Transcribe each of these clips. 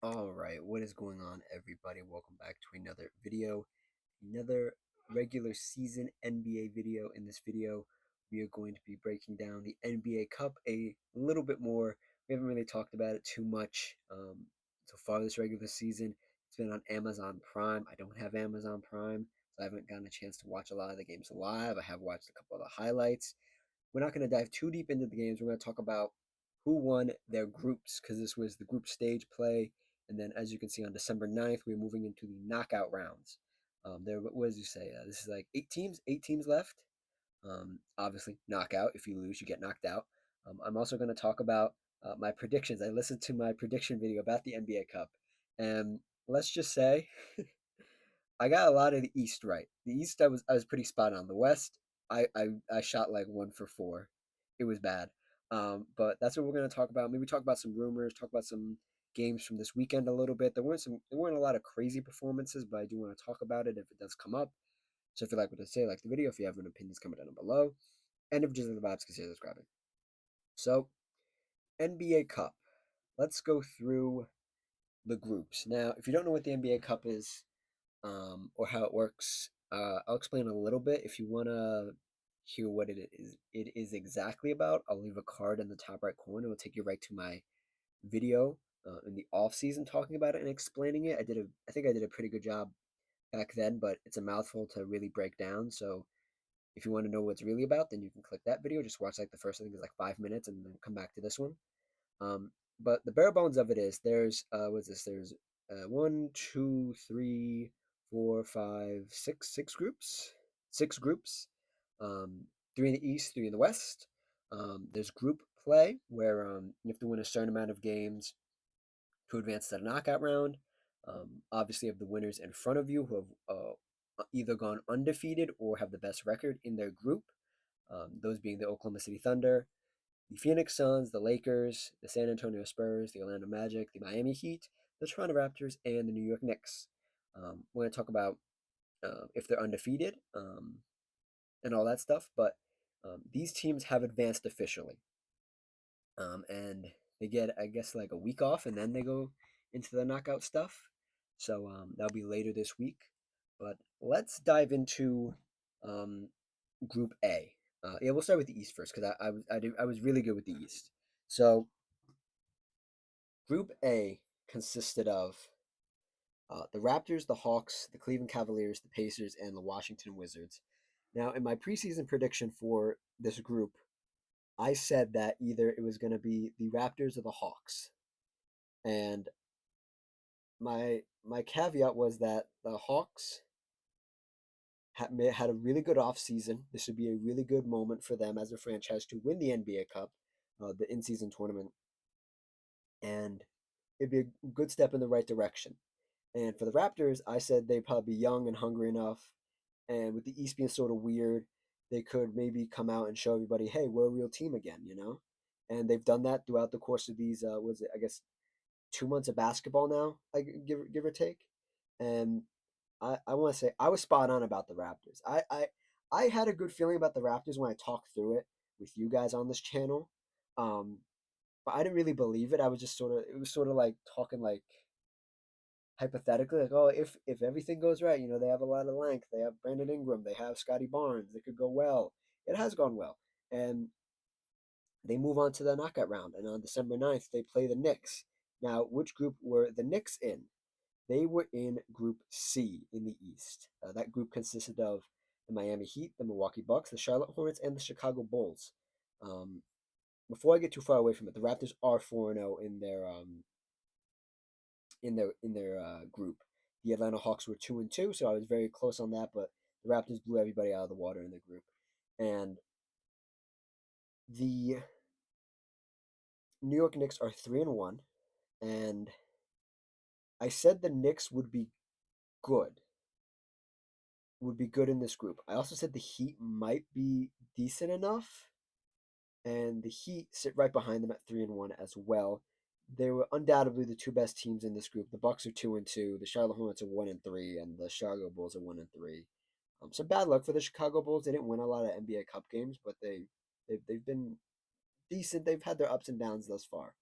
All right, what is going on, everybody? Welcome back to another video, another regular season NBA video. In this video, we are going to be breaking down the NBA Cup a little bit more. We haven't really talked about it too much so far this regular season. It's been on Amazon Prime. I don't have Amazon Prime, so I haven't gotten a chance to watch a lot of the games live. I have watched a couple of the highlights. We're not going to dive too deep into the games. We're going to talk about who won their groups because this was the group stage play. And then, as you can see, on December 9th, we're moving into the knockout rounds. What does you say? This is like eight teams left. Obviously, knockout. If you lose, you get knocked out. I'm also going to talk about my predictions. I listened to my prediction video about the NBA Cup, and let's just say I got a lot of the East right. The East, I was pretty spot on. The West, I shot like 1 for 4. It was bad. But that's what we're gonna talk about. Maybe talk about some rumors, talk about some games from this weekend a little bit. There weren't a lot of crazy performances, but I do want to talk about it if it does come up. So if you like what I say, like the video. If you have any opinions, comment down below. And if you just like the vibes, consider subscribing. So NBA Cup. Let's go through the groups. Now, if you don't know what the NBA Cup is, or how it works. I'll explain a little bit. If you want to hear what it is exactly about, I'll leave a card in the top right corner. It'll take you right to my video in the off season talking about it and explaining it. I think I did a pretty good job back then, but it's a mouthful to really break down. So if you want to know what it's really about, then you can click that video. Just watch like the first, I think it's like 5 minutes, and then come back to this one. Um, but the bare bones of it is there's what's this? There's one, two, three, four, five, six groups, six groups. Um, three in the East, three in the West. There's group play where you have to win a certain amount of games to advance to the knockout round. Obviously, you have the winners in front of you who have either gone undefeated or have the best record in their group. Those being the Oklahoma City Thunder, the Phoenix Suns, the Lakers, the San Antonio Spurs, the Orlando Magic, the Miami Heat, the Toronto Raptors, and the New York Knicks. We're going to talk about if they're undefeated and all that stuff, but these teams have advanced officially. And they get, I guess, like a week off and then they go into the knockout stuff. So that'll be later this week. But let's dive into um, Group A. Yeah, we'll start with the East first because I was really good with the East. So Group A consisted of the Raptors, the Hawks, the Cleveland Cavaliers, the Pacers, and the Washington Wizards. Now, in my preseason prediction for this group, I said that either it was going to be the Raptors or the Hawks, and my caveat was that the Hawks had a really good offseason. This would be a really good moment for them as a franchise to win the NBA Cup, the in-season tournament, and it'd be a good step in the right direction. And for the Raptors, I said they'd probably be young and hungry enough, and with the East being sort of weird, they could maybe come out and show everybody, hey, we're a real team again, you know. And they've done that throughout the course of these, was it, I guess, 2 months of basketball now, give or take. And I want to say I was spot on about the Raptors. I had a good feeling about the Raptors when I talked through it with you guys on this channel. Um, but I didn't really believe it. I was just sort of it was sort of like talking like hypothetically, like, oh, if everything goes right, you know, they have a lot of length, they have Brandon Ingram, they have Scotty Barnes, it could go well. It has gone well. And they move on to the knockout round, and on December 9th, they play the Knicks. Now, which group were the Knicks in? They were in Group C in the East. That group consisted of the Miami Heat, the Milwaukee Bucks, the Charlotte Hornets, and the Chicago Bulls. Um, before I get too far away from it, the Raptors are 4-0 in their group. The Atlanta Hawks were 2-2, so I was very close on that. But the Raptors blew everybody out of the water in the group, and the New York Knicks are 3-1. And I said the Knicks good, would be good in this group. I also said the Heat might be decent enough, and the Heat sit right behind them at 3-1 as well. They were undoubtedly the two best teams in this group. The Bucks are 2-2, the Charlotte Hornets are 1-3, and the Chicago Bulls are 1-3. So bad luck for the Chicago Bulls. They didn't win a lot of NBA Cup games, but they've been decent. They've had their ups and downs thus far.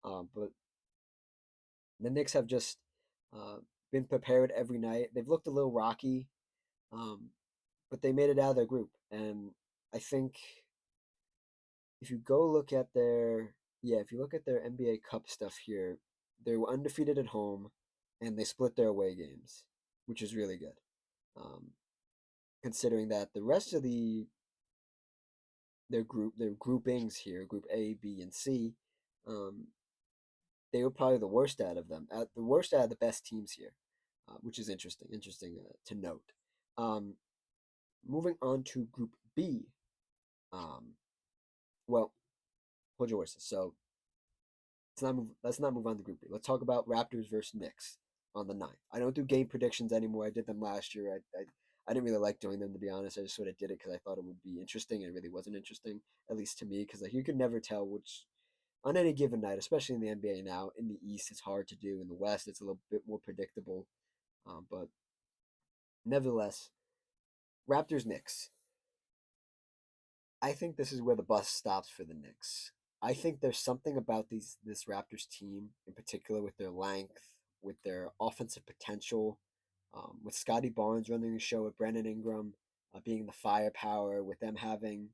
But The Knicks have just uh, been prepared every night. They've looked a little rocky, um, but they made it out of their group. And I think if you go look at their if you look at their NBA Cup stuff here, they were undefeated at home, and they split their away games, which is really good. Um, Considering that the rest of their groupings here, Group A, B, and C, um, they were probably the worst out of them, the worst out of the best teams here, which is interesting to note. Um, Moving on to Group B. Um, well, hold your horses. So let's not move on to Group B. Let's talk about Raptors versus Knicks on the ninth. I don't do game predictions anymore. I did them last year. I didn't really like doing them, to be honest. I just sort of did it because I thought it would be interesting, and it really wasn't interesting, at least to me, because like you could never tell which on any given night, especially in the NBA now. In the East, it's hard to do. In the West, it's a little bit more predictable. But nevertheless, Raptors Knicks. I think this is where the bus stops for the Knicks. I think there's something about this Raptors team in particular with their length, with their offensive potential, with Scotty Barnes running the show, with Brandon Ingram being the firepower, with them having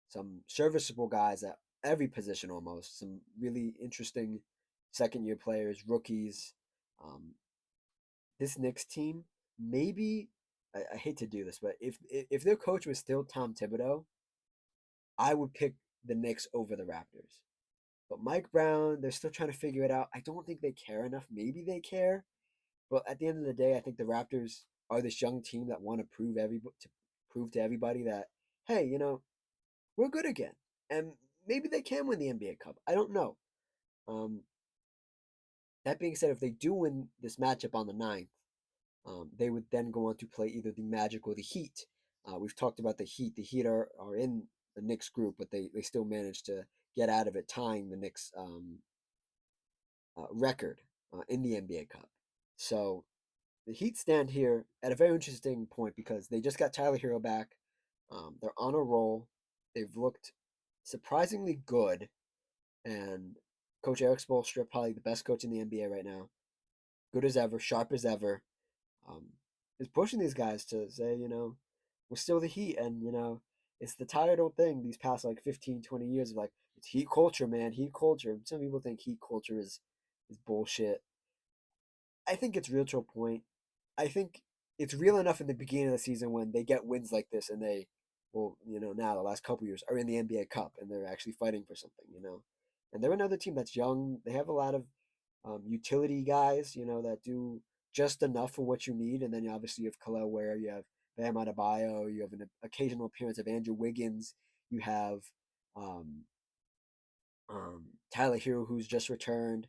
some serviceable guys at every position almost, some really interesting second year players, rookies. Um, this Knicks team, maybe I hate to do this, but if their coach was still Tom Thibodeau, I would pick the Knicks over the Raptors. But Mike Brown, they're still trying to figure it out. I don't think they care enough. Maybe they care, but at the end of the day, I think the Raptors are this young team that want to prove to everybody that hey, we're good again, and maybe they can win the NBA Cup. I don't know. Um, that being said, if they do win this matchup on the ninth, they would then go on to play either the Magic or the Heat. We've talked about the Heat. The Heat are in the Knicks group, but they still managed to get out of it, tying the Knicks record in the NBA Cup. So the Heat stand here at a very interesting point because they just got Tyler Hero back. They're on a roll. They've looked surprisingly good, and Coach Eric Spoelstra, probably the best coach in the NBA right now, good as ever, sharp as ever, um, is pushing these guys to say, we're still the Heat, and it's the tired old thing these past like 15, 20 years of like it's Heat culture, man, Heat culture. Some people think Heat culture is bullshit. I think it's real to a point. I think it's real enough in the beginning of the season when they get wins like this and they, well, now the last couple years are in the NBA Cup and they're actually fighting for something. And they're another team that's young. They have a lot of utility guys, that do just enough for what you need. And then obviously you have Khalil Ware, you have Bam Adebayo, you have an occasional appearance of Andrew Wiggins, you have um, Tyler Hero, who's just returned.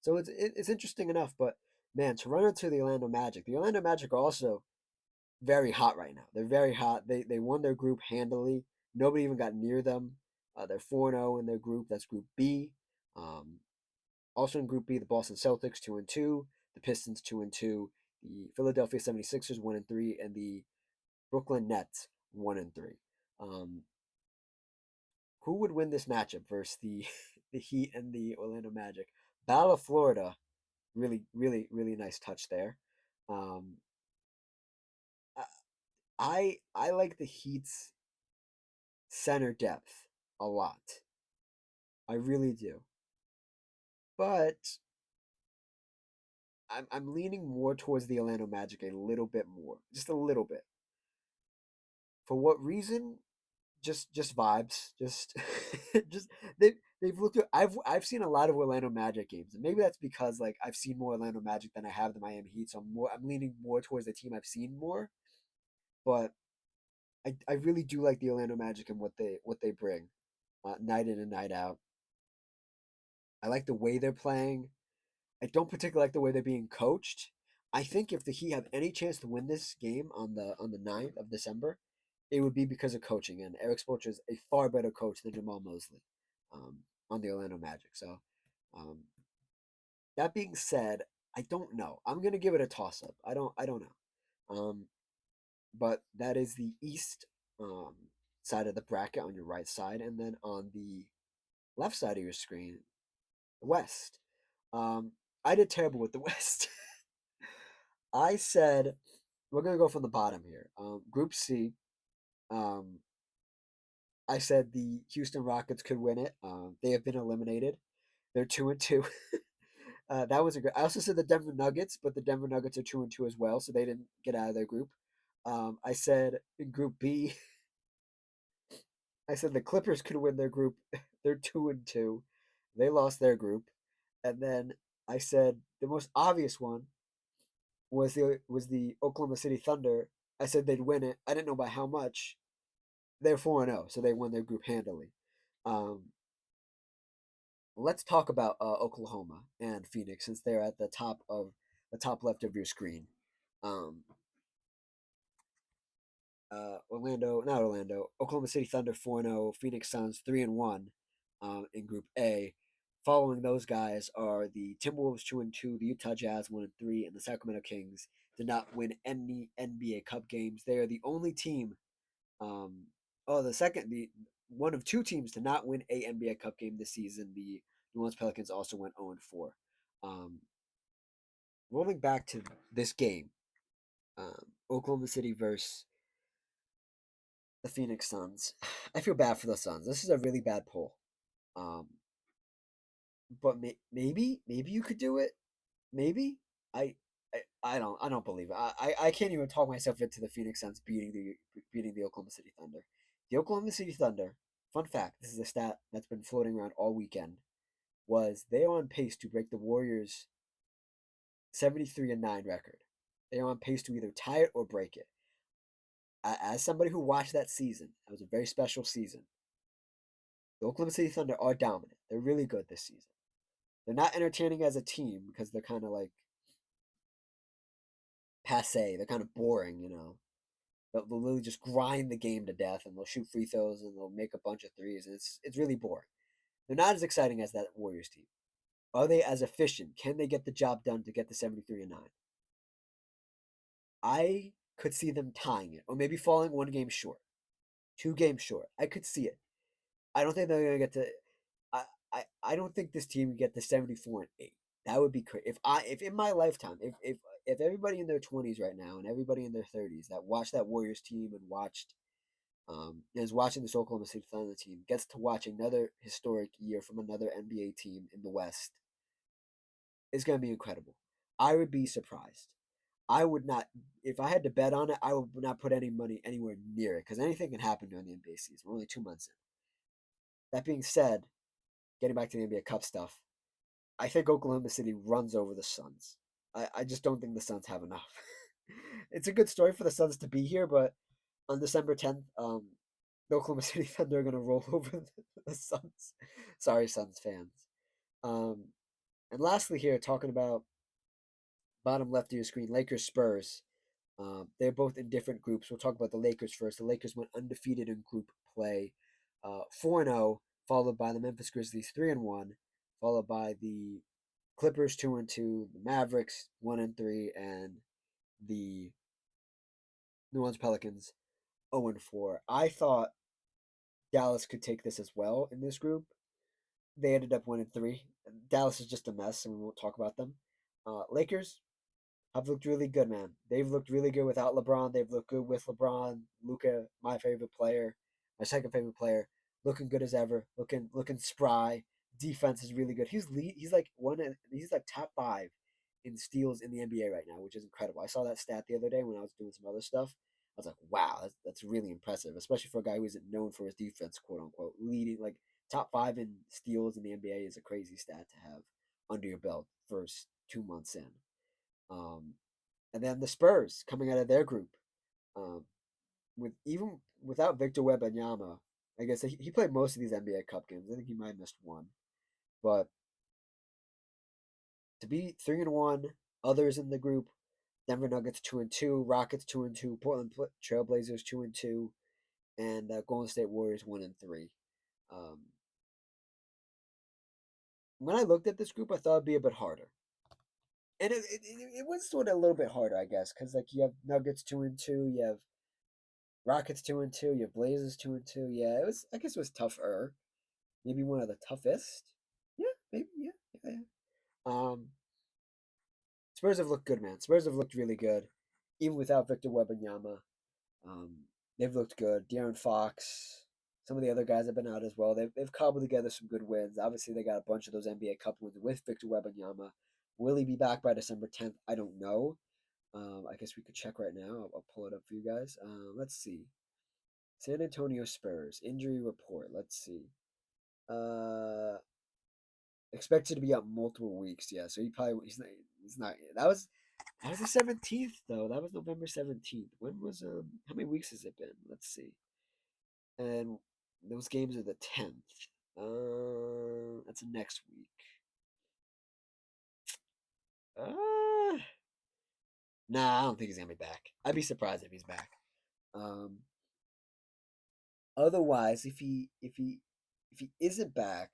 So it's interesting enough, but man, to run into the Orlando Magic. The Orlando Magic are also very hot right now. They're very hot. They won their group handily. Nobody even got near them. They're 4-0 in their group. That's Group B. Um, Also in Group B, the Boston Celtics 2-2, the Pistons 2-2, the Philadelphia 76ers 1-3, and the Brooklyn Nets 1-3. Um, who would win this matchup versus the the Heat and the Orlando Magic? Battle of Florida, really, really, really nice touch there. Um, I like the Heat's center depth a lot. I really do, but I'm leaning more towards the Orlando Magic a little bit more, just a little bit. For what reason? Just vibes. Just just they've looked at I've seen a lot of Orlando Magic games. And maybe that's because like I've seen more Orlando Magic than I have the Miami Heat. So I'm leaning more towards the team I've seen more. But I really do like the Orlando Magic and what they bring night in and night out. I like the way they're playing. I don't particularly like the way they're being coached. I think if the Heat have any chance to win this game on the 9th of December, it would be because of coaching. And Eric Spoelstra is a far better coach than Jamal Mosley um, on the Orlando Magic. So um, that being said, I don't know. I'm gonna give it a toss up. I don't know. But that is the East um, side of the bracket on your right side, and then on the left side of your screen, the West. Um, I did terrible with the West. I said we're gonna go from the bottom here. Group C. Um, I said the Houston Rockets could win it. They have been eliminated. They're 2-2. That was a good. I also said the Denver Nuggets, but the Denver Nuggets are 2-2 as well, so they didn't get out of their group. I said in Group B, I said the Clippers could win their group. They're 2-2. They lost their group, and then I said the most obvious one was the Oklahoma City Thunder. I said they'd win it. I didn't know by how much. They're 4-0, so they won their group handily. Um, let's talk about Oklahoma and Phoenix since they're at the top left of your screen. Um, not Orlando, Oklahoma City Thunder 4-0, Phoenix Suns 3-1 in Group A. Following those guys are the Timberwolves 2-2, the Utah Jazz 1-3, and the Sacramento Kings did not win any NBA Cup games. They are the only team. Um, the one of two teams to not win a NBA Cup game this season. The New Orleans Pelicans also went 0-4. Um, rolling back to this game, Oklahoma City versus the Phoenix Suns. I feel bad for the Suns. This is a really bad poll. Um, but maybe you could do it. Maybe I, I don't believe it. I can't even talk myself into the Phoenix Suns beating the Oklahoma City Thunder. The Oklahoma City Thunder. Fun fact: this is a stat that's been floating around all weekend. Was they are on pace to break the Warriors' 73-9 record. They are on pace to either tie it or break it. As somebody who watched that season, it was a very special season. The Oklahoma City Thunder are dominant. They're really good this season. They're not entertaining as a team because they're kind of like passe. They're kind of boring, you know. They'll literally just grind the game to death, and they'll shoot free throws and they'll make a bunch of threes, and it's really boring. They're not as exciting as that Warriors team. Are they as efficient? Can they get the job done to get the 73-9? I could see them tying it, or maybe falling one game short, 2 games short. I could see it. I don't think they're gonna get to. I don't think this team would get to 74-8. That would be crazy. If in my lifetime, if everybody in their 20s right now and everybody in their 30s that watched that Warriors team and watched is watching this Oklahoma City Thunder team gets to watch another historic year from another NBA team in the West, it's gonna be incredible. I would be surprised. I would not, if I had to bet on it, I would not put any money anywhere near it because anything can happen during the NBA season. We're only 2 months in. That being said, getting back to the NBA Cup stuff, I think Oklahoma City runs over the Suns. I just don't think the Suns have enough. It's a good story for the Suns to be here, but on December 10th, the Oklahoma City Thunder are going to roll over the Suns. Sorry, Suns fans. Um, and lastly, here, talking about bottom left of your screen, Lakers Spurs. They're both in different groups. We'll talk about the Lakers first. The Lakers went undefeated in group play, 4-0, followed by the Memphis Grizzlies 3-1, followed by the Clippers 2-2, the Mavericks 1-3, and the New Orleans Pelicans 0-4. I thought Dallas could take this as well in this group. They ended up 1-3. Dallas is just a mess, and we won't talk about them. Lakers have looked really good, man. They've looked really good without LeBron. They've looked good with LeBron. Luka, my favorite player, my second favorite player, looking good as ever. Looking spry. Defense is really good. He's like he's like top 5 in steals in the NBA right now, which is incredible. I saw that stat the other day when I was doing some other stuff. I was like, wow, that's really impressive, especially for a guy who isn't known for his defense, quote unquote. Leading like top 5 in steals in the NBA is a crazy stat to have under your belt first 2 months in. Um, and then the Spurs coming out of their group, um, with even without Victor Wembanyama. I guess he played most of these NBA Cup games. I think he might have missed one, but to be 3-1, others in the group, Denver Nuggets 2-2, Rockets 2-2, Portland Trailblazers 2-2, and Golden State Warriors 1-3. Um, when I looked at this group, I thought it'd be a bit harder, and it was sort of a little bit harder, I guess, because like you have Nuggets 2-2, you have Rockets 2-2, you have Blazers 2-2. Yeah, it was. I guess it was tougher. Maybe one of the toughest. Yeah, maybe. Yeah. Spurs have looked good, man. Spurs have looked really good, even without Victor Wembanyama. Um, they've looked good. De'Aaron Fox, some of the other guys have been out as well. They've cobbled together some good wins. Obviously, they got a bunch of those NBA Cup wins with Victor Wembanyama. Will he be back by December 10th? I don't know. I guess we could check right now. I'll pull it up for you guys. Let's see. San Antonio Spurs injury report. Let's see. Expected to be out multiple weeks. Yeah, so he's not. That was the 17th though. That was November 17th. When was How many weeks has it been? Let's see. And those games are the 10th. That's next week. Uh, nah, I don't think he's gonna be back. I'd be surprised if he's back. Um, Otherwise, if he isn't back,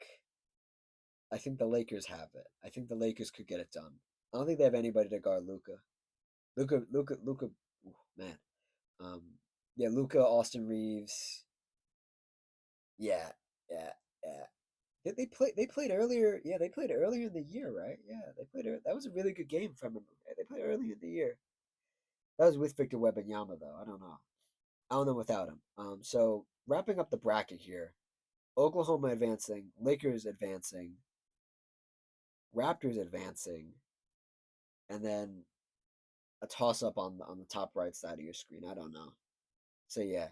I think the Lakers have it. I think the Lakers could get it done. I don't think they have anybody to guard Luca. Luca. Man. Um, yeah, Luca, Austin Reeves. Yeah, yeah, yeah. They played earlier. Yeah, they played earlier in the year, right? Yeah, they played. That was a really good game from them. They played earlier in the year. That was with Victor Wembanyama, though. I don't know. I don't know without him. So wrapping up the bracket here: Oklahoma advancing, Lakers advancing, Raptors advancing, and then a toss up on the top right side of your screen. I don't know. So yeah.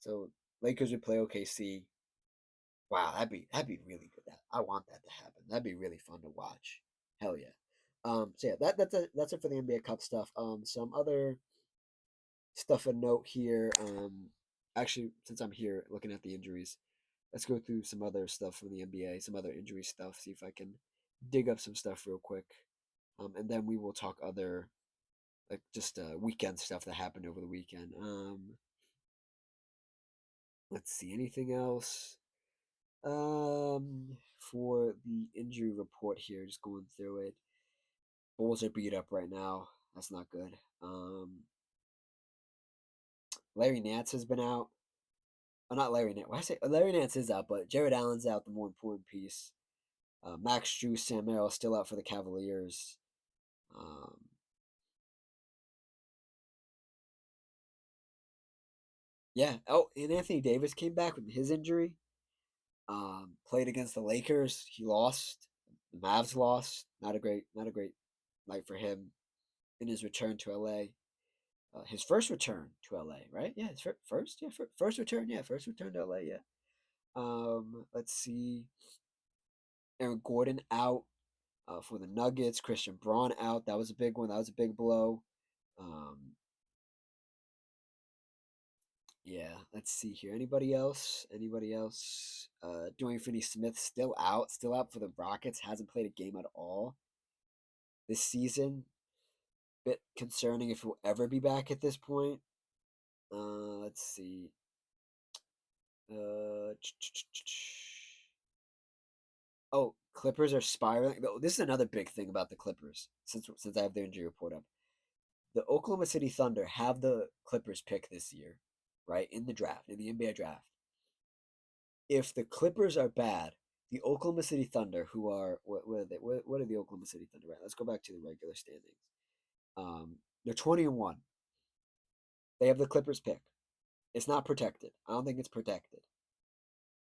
So Lakers would play OKC. Wow, that'd be really good. I want that to happen. That'd be really fun to watch. Hell yeah. So yeah, that's it for the NBA Cup stuff. Some other stuff of note here. Actually, since I'm here looking at the injuries, let's go through some other stuff from the NBA, some other injury stuff. See if I can dig up some stuff real quick. And then we will talk other like just weekend stuff that happened over the weekend. Let's see anything else. For the injury report here, just going through it. Bulls are beat up right now. That's not good. Larry Nance has been out. Oh, not Larry Nance. Why I say Larry Nance is out, but Jared Allen's out. The more important piece. Max Drew, Sam Merrill still out for the Cavaliers. Um, yeah. Oh, and Anthony Davis came back with his injury. Played against the Lakers. He lost. The Mavs lost. Not a great night for him in his return to LA. His first return to LA, right? Yeah, his first, yeah, first return, yeah, first return to LA, yeah. Let's see, Aaron Gordon out for the Nuggets. Christian Braun out. That was a big one. That was a big blow. Um, yeah, let's see here. Anybody else? Anybody else? Dwayne Finney-Smith still out for the Rockets. Hasn't played a game at all this season. Bit concerning if he'll ever be back at this point. Let's see. Uh, oh, Clippers are spiraling. This is another big thing about the Clippers. Since I have their injury report up, the Oklahoma City Thunder have the Clippers pick this year, right in the draft, in the NBA draft. If the Clippers are bad, the Oklahoma City Thunder, who are what are they? What are the Oklahoma City Thunder at? Let's go back to the regular standings. They're 20-1. They have the Clippers pick. It's not protected. I don't think it's protected.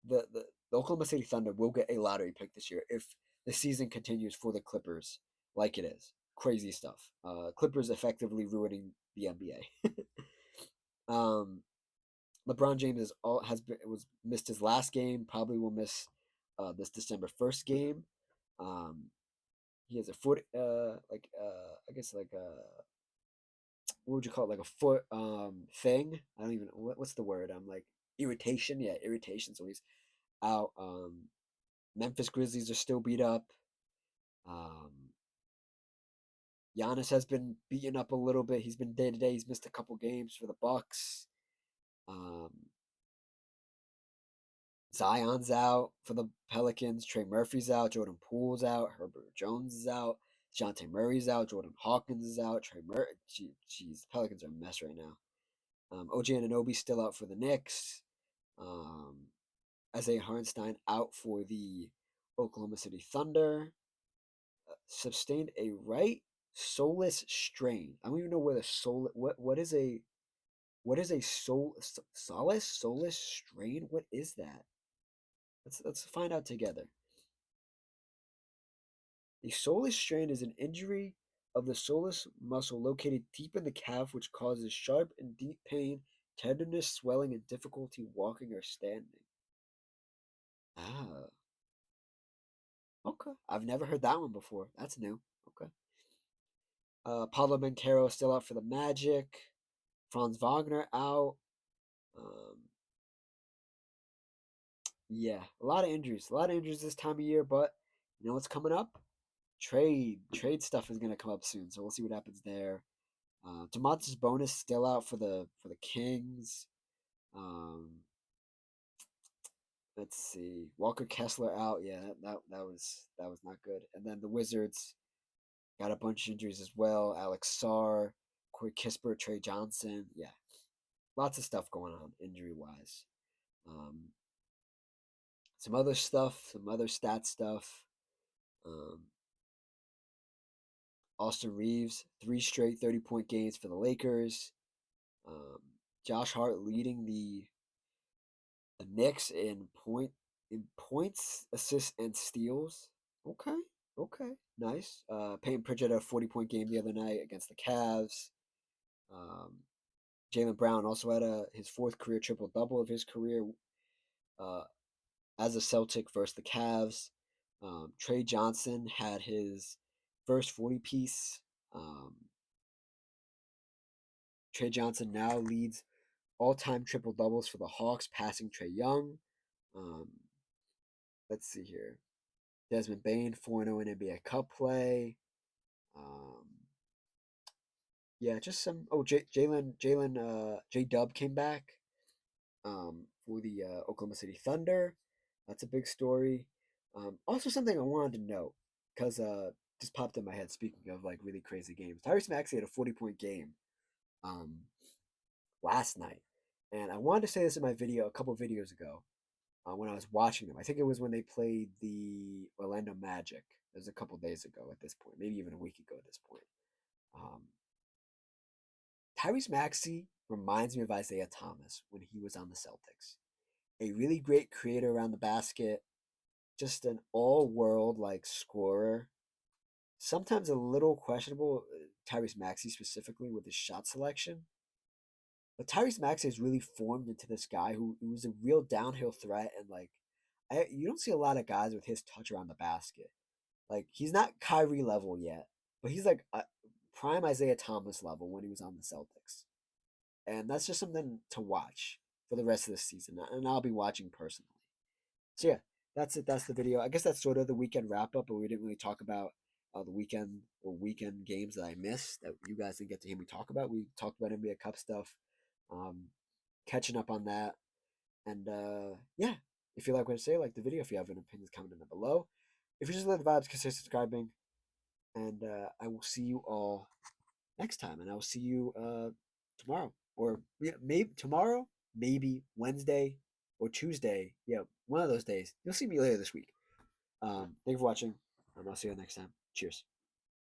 The Oklahoma City Thunder will get a lottery pick this year if the season continues for the Clippers like it is. Crazy stuff. Clippers effectively ruining the NBA. LeBron James was missed his last game. Probably will miss this December 1st game. Um, he has a foot, I guess like a what would you call it, like a foot thing. I don't even what's the word. I'm like irritation. Yeah, irritation. So he's out. Memphis Grizzlies are still beat up. Um, Giannis has been beaten up a little bit. He's been day to day. He's missed a couple games for the Bucks. Um, Zion's out for the Pelicans. Trey Murphy's out. Jordan Poole's out. Herbert Jones is out. Dejounte Murray's out. Jordan Hawkins is out. Trey Murray. Jeez, the Pelicans are a mess right now. OG Anunoby's still out for the Knicks. Um, Isaiah Hartenstein out for the Oklahoma City Thunder. Sustained a right Soulless Strain. I don't even know where the soul. What is a soulless strain? What is that? Let's find out together. A soulless strain is an injury of the soleus muscle located deep in the calf, which causes sharp and deep pain, tenderness, swelling, and difficulty walking or standing. Ah, okay. I've never heard that one before. That's new. Okay. Pablo Montero still out for the Magic. Franz Wagner out. Um, yeah, a lot of injuries. A lot of injuries this time of year, but you know what's coming up? Trade stuff is gonna come up soon, so we'll see what happens there. Domantas Bonus still out for the Kings. Um, let's see, Walker Kessler out. Yeah, that was not good. And then the Wizards got a bunch of injuries as well. Alex Sarr, Corey Kispert, Trey Johnson. Yeah, lots of stuff going on injury wise. Um, some other stuff, some other stat stuff. Um, Austin Reeves, 3 straight 30-point games for the Lakers. Um, Josh Hart leading the Knicks in points, assists, and steals. Okay, okay, nice. Peyton Pritchard had a 40-point game the other night against the Cavs. Um, Jaylen Brown also had his fourth career triple double of his career uh, as a Celtic versus the Cavs. Trey Johnson had his first 40 piece. Um, Trey Johnson now leads all-time triple doubles for the Hawks, passing Trae Young. Um, let's see here. Desmond Bane 4-0 in NBA Cup play. Um, yeah, just some. Oh, J Dub came back for the Oklahoma City Thunder. That's a big story. Also, something I wanted to note because just popped in my head. Speaking of like really crazy games, Tyrese Maxey had a 40-point game um, last night, and I wanted to say this in my video a couple videos ago when I was watching them. I think it was when they played the Orlando Magic. It was a couple days ago at this point, maybe even a week ago at this point. Um, Tyrese Maxey reminds me of Isaiah Thomas when he was on the Celtics. A really great creator around the basket, just an all-world like scorer. Sometimes a little questionable, Tyrese Maxey specifically with his shot selection. But Tyrese Maxey has really formed into this guy who was a real downhill threat, and like you don't see a lot of guys with his touch around the basket. Like he's not Kyrie level yet, but he's like prime Isaiah Thomas level when he was on the Celtics, and that's just something to watch for the rest of the season, and I'll be watching personally. So yeah, that's it. That's the video. I guess that's sort of the weekend wrap up, but we didn't really talk about the weekend games that I missed that you guys didn't get to hear me talk about. We talked about NBA Cup stuff, um, catching up on that, and yeah. If you like what I say, like the video. If you have an opinion, comment down below. If you just love the vibes, consider subscribing, and I will see you all next time, and I will see you tomorrow, or yeah, maybe tomorrow, maybe Wednesday or Tuesday. Yeah, one of those days. You'll see me later this week. Thank you for watching. I'll see you next time. Cheers.